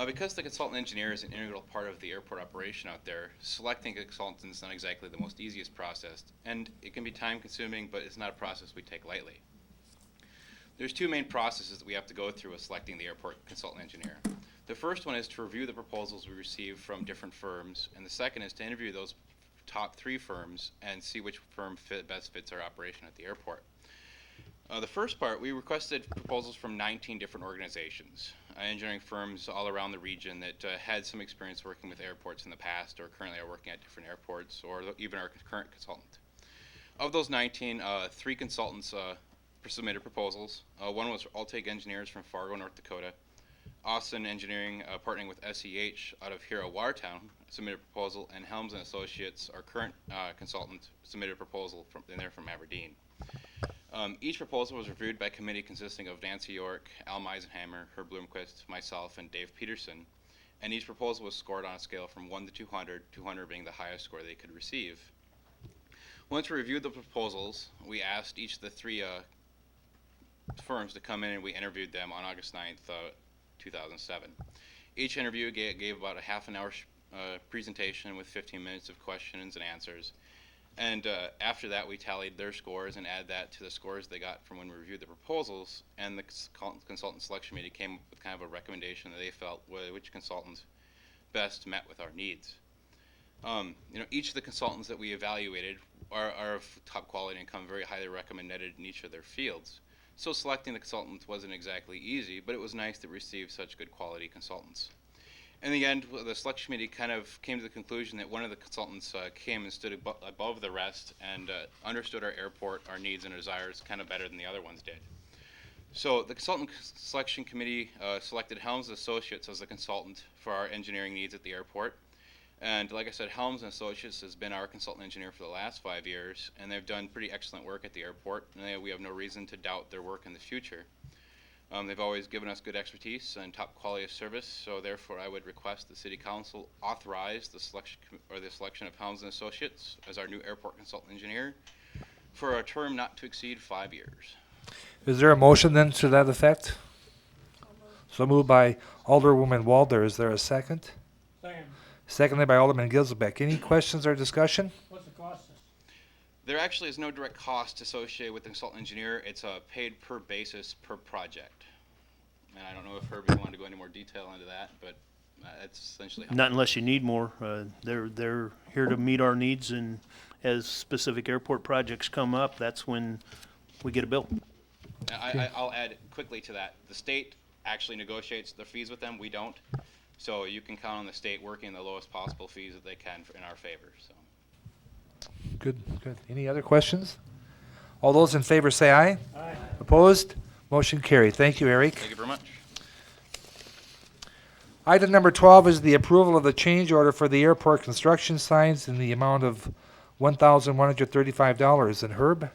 Because the consultant engineer is an integral part of the airport operation out there, selecting a consultant is not exactly the most easiest process, and it can be time-consuming, but it's not a process we take lightly. There's two main processes that we have to go through with selecting the airport consultant engineer. The first one is to review the proposals we receive from different firms, and the second is to interview those top 3 firms and see which firm best fits our operation at the airport. The first part, we requested proposals from 19 different organizations, engineering firms all around the region that had some experience working with airports in the past or currently are working at different airports, or even our current consultant. Of those 19, 3 consultants submitted proposals. One was Alteg Engineers from Fargo, North Dakota. Austin Engineering, partnering with SEH out of Hero Watertown, submitted a proposal, and Helms and Associates, our current consultant, submitted a proposal and they're from Aberdeen. Each proposal was reviewed by a committee consisting of Nancy York, Al Meisenhammer, Herb Bloomquist, myself, and Dave Peterson, and each proposal was scored on a scale from 1 to 200, 200 being the highest score they could receive. Once we reviewed the proposals, we asked each of the 3 firms to come in and we interviewed them on August 9th, 2007. Each interview gave about a half an hour presentation with 15 minutes of questions and answers. And after that, we tallied their scores and added that to the scores they got from when we reviewed the proposals. And the consultant selection committee came up with kind of a recommendation that they felt which consultant best met with our needs. Each of the consultants that we evaluated are of top quality and come very highly recommended in each of their fields. So selecting the consultants wasn't exactly easy, but it was nice to receive such good quality consultants. In the end, the selection committee kind of came to the conclusion that one of the consultants came and stood above the rest and understood our airport, our needs and desires kind of better than the other ones did. So the consultant selection committee selected Helms Associates as the consultant for our engineering needs at the airport. And like I said, Helms Associates has been our consultant engineer for the last 5 years, and they've done pretty excellent work at the airport, and we have no reason to doubt their work in the future. They've always given us good expertise and top quality of service, so therefore I would request the City Council authorize the selection of Helms and Associates as our new airport consultant engineer for a term not to exceed 5 years. Is there a motion then to that effect? So moved by Alderwoman Walder. Is there a second? Second. Seconded by Alderman Gilzelbeck. Any questions or discussion? What's the cost? There actually is no direct cost associated with the consultant engineer. It's a paid per basis per project. And I don't know if Herbie wanted to go into more detail into that, but that's essentially how. Not unless you need more. They're here to meet our needs, and as specific airport projects come up, that's when we get a bill. I'll add quickly to that. The state actually negotiates the fees with them. We don't. So you can count on the state working the lowest possible fees that they can in our favor. So. Good, good. Any other questions? All those in favor say aye. Aye. Opposed? Motion carried. Thank you, Eric. Thank you very much. Item number 12 is the approval of the change order for the airport construction signs in the amount of $1,135. And Herb?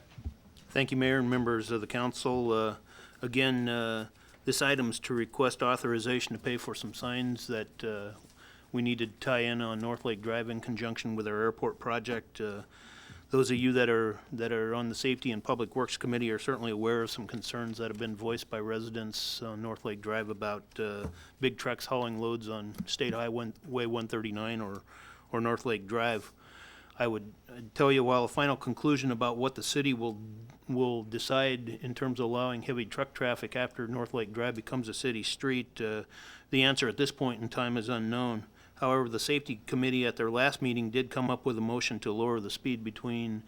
Thank you, Mayor and members of the council. Again, This item's to request authorization to pay for some signs that we need to tie in on North Lake Drive in conjunction with our airport project. Those of you that are on the Safety and Public Works Committee are certainly aware of some concerns that have been voiced by residents on North Lake Drive about big trucks hauling loads on State Highway 139 or North Lake Drive. I would tell you, while a final conclusion about what the city will decide in terms of allowing heavy truck traffic after North Lake Drive becomes a city street, the answer at this point in time is unknown. However, the Safety Committee at their last meeting did come up with a motion to lower the speed between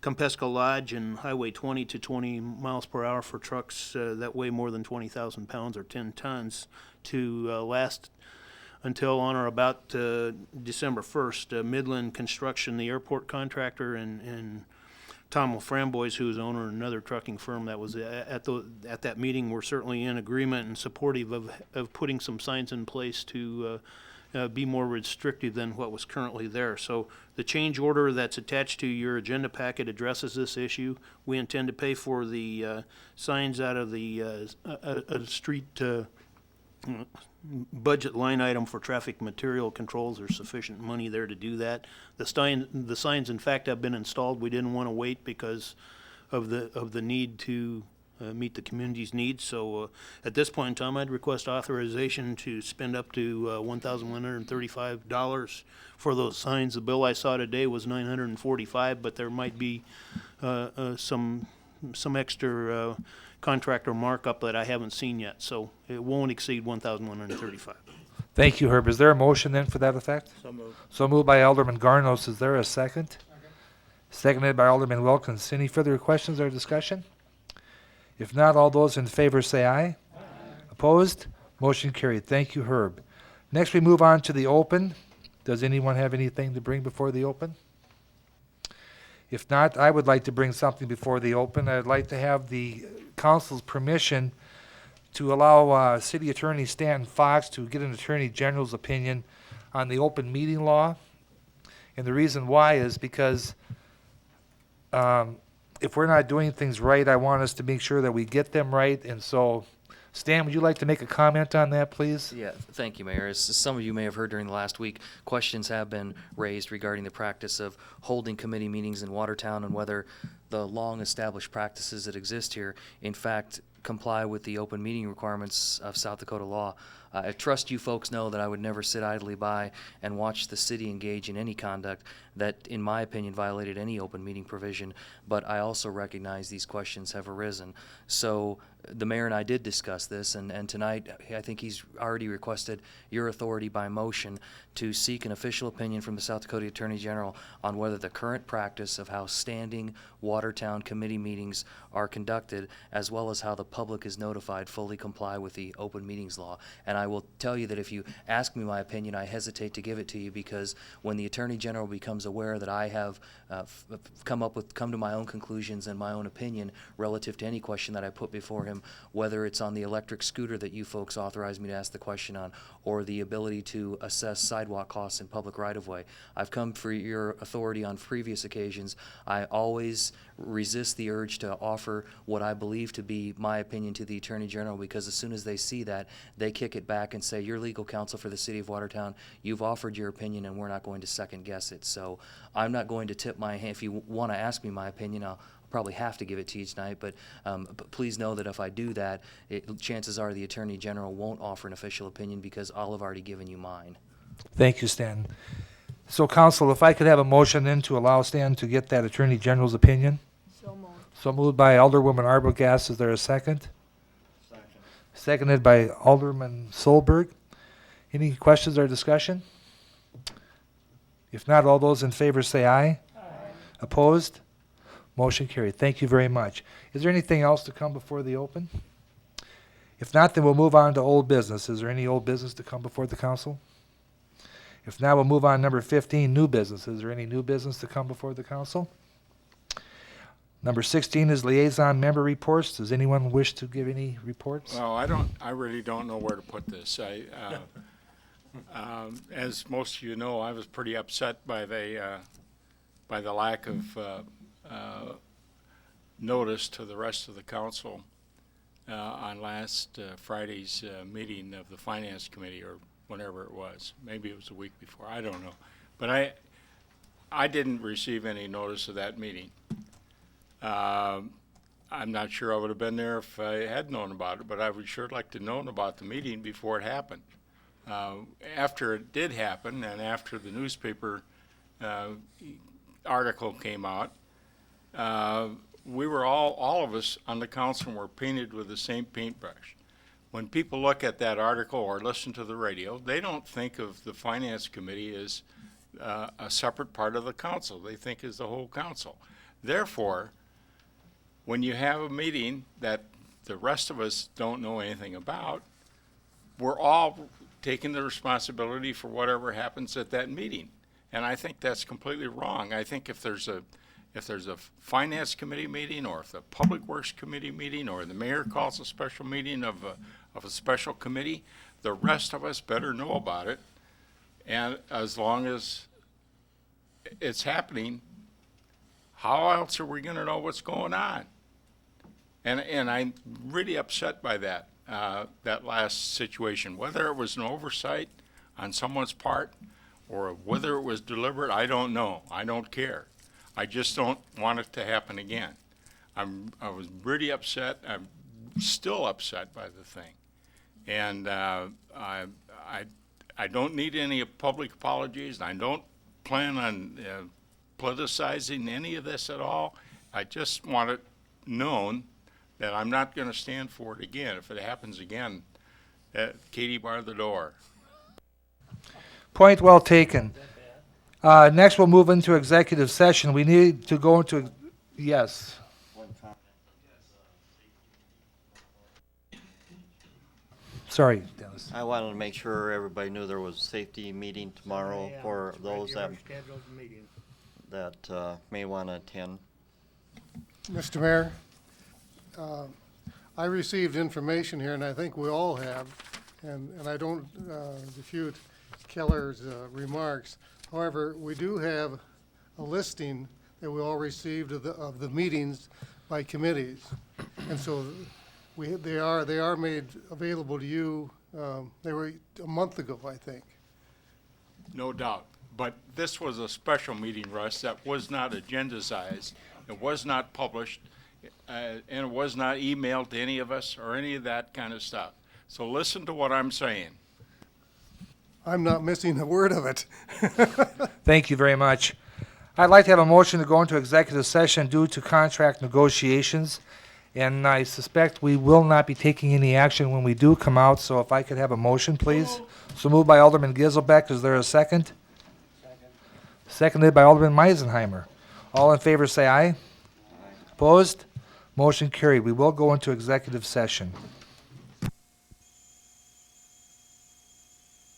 Compesca Lodge and Highway 20 to 20 miles per hour for trucks that weigh more than 20,000 pounds or 10 tons to last until on or about December 1st. Midland Construction, the airport contractor, and Tom Framboys, who's owner of another trucking firm that was at that meeting, were certainly in agreement and supportive of putting some signs in place to be more restrictive than what was currently there. So the change order that's attached to your agenda packet addresses this issue. We intend to pay for the signs out of the street budget line item for traffic material controls. There's sufficient money there to do that. The signs in fact have been installed. We didn't want to wait because of the need to meet the community's needs. So at this point in time, I'd request authorization to spend up to $1,135 for those signs. The bill I saw today was $945, but there might be some extra contractor markup that I haven't seen yet. So it won't exceed $1,135. Thank you, Herb. Is there a motion then for that effect? So moved. So moved by Alderman Garnos. Is there a second? Seconded by Alderman Wilkins. Any further questions or discussion? If not, all those in favor say aye. Opposed? Motion carried. Thank you, Herb. Next, we move on to the open. Does anyone have anything to bring before the open? If not, I would like to bring something before the open. I'd like to have the council's permission to allow City Attorney Stanton Fox to get an Attorney General's opinion on the open meeting law. And the reason why is because if we're not doing things right, I want us to make sure that we get them right. And so, Stan, would you like to make a comment on that, please? Yeah, thank you, Mayor. As some of you may have heard during the last week, questions have been raised regarding the practice of holding committee meetings in Watertown and whether the long-established practices that exist here, in fact, comply with the open meeting requirements of South Dakota law. I trust you folks know that I would never sit idly by and watch the city engage in any conduct that, in my opinion, violated any open meeting provision, but I also recognize these questions have arisen. So the mayor and I did discuss this, and tonight I think he's already requested your authority by motion to seek an official opinion from the South Dakota Attorney General on whether the current practice of how standing Watertown committee meetings are conducted, as well as how the public is notified, fully comply with the open meetings law. And I will tell you that if you ask me my opinion, I hesitate to give it to you because when the Attorney General becomes aware that I have come to my own conclusions and my own opinion relative to any question that I put before him, whether it's on the electric scooter that you folks authorized me to ask the question on, or the ability to assess sidewalk costs in public right-of-way. I've come for your authority on previous occasions. I always resist the urge to offer what I believe to be my opinion to the Attorney General, because as soon as they see that, they kick it back and say, you're legal counsel for the city of Watertown, you've offered your opinion and we're not going to second guess it. So I'm not going to tip my hand. If you want to ask me my opinion, I'll probably have to give it to you tonight, but please know that if I do that, chances are the Attorney General won't offer an official opinion because I'll have already given you mine. Thank you, Stan. So, Council, if I could have a motion then to allow Stan to get that Attorney General's opinion? So moved. So moved by Alderwoman Arbogast. Is there a second? Second. Seconded by Alderman Solberg. Any questions or discussion? If not, all those in favor say aye. Aye. Opposed? Motion carried. Thank you very much. Is there anything else to come before the open? If not, then we'll move on to old business. Is there any old business to come before the council? If not, we'll move on to number 15, new business. Is there any new business to come before the council? Number 16 is liaison member reports. Does anyone wish to give any reports? Well, I really don't know where to put this. As most of you know, I was pretty upset by the lack of notice to the rest of the council on last Friday's meeting of the Finance Committee, or whenever it was. Maybe it was a week before, I don't know. But I didn't receive any notice of that meeting. I'm not sure I would have been there if I had known about it, but I would sure like to known about the meeting before it happened. After it did happen, and after the newspaper article came out, we were all of us on the council were painted with the same paintbrush. When people look at that article or listen to the radio, they don't think of the Finance Committee as a separate part of the council. They think as the whole council. Therefore, when you have a meeting that the rest of us don't know anything about, we're all taking the responsibility for whatever happens at that meeting. And I think that's completely wrong. I think if there's a Finance Committee meeting, or if the Public Works Committee meeting, or the mayor calls a special meeting of a special committee, the rest of us better know about it. And as long as it's happening, how else are we going to know what's going on? And I'm really upset by that, that last situation. Whether it was an oversight on someone's part or whether it was deliberate, I don't know. I don't care. I just don't want it to happen again. I was really upset. I'm still upset by the thing. And I don't need any public apologies. I don't plan on politicizing any of this at all. I just want it known that I'm not going to stand for it again. If it happens again, Katie, bar the door. Point well taken. Next, we'll move into executive session. We need to go into, yes. Sorry, Dennis. I wanted to make sure everybody knew there was a safety meeting tomorrow for those that may want to attend. Mr. Mayor, I received information here, and I think we all have, and I don't refute Keller's remarks. However, we do have a listing that we all received of the meetings by committees, and so they are made available to you. They were a month ago, I think. No doubt. But this was a special meeting, Russ, that was not agendized. It was not published, and it was not emailed to any of us or any of that kind of stuff. So listen to what I'm saying. I'm not missing a word of it. Thank you very much. I'd like to have a motion to go into executive session due to contract negotiations, and I suspect we will not be taking any action when we do come out, so if I could have a motion, please. So moved by Alderman Giselbeck. Is there a second? Seconded by Alderman Meisenheimer. All in favor say aye. Opposed? Motion carried. We will go into executive session.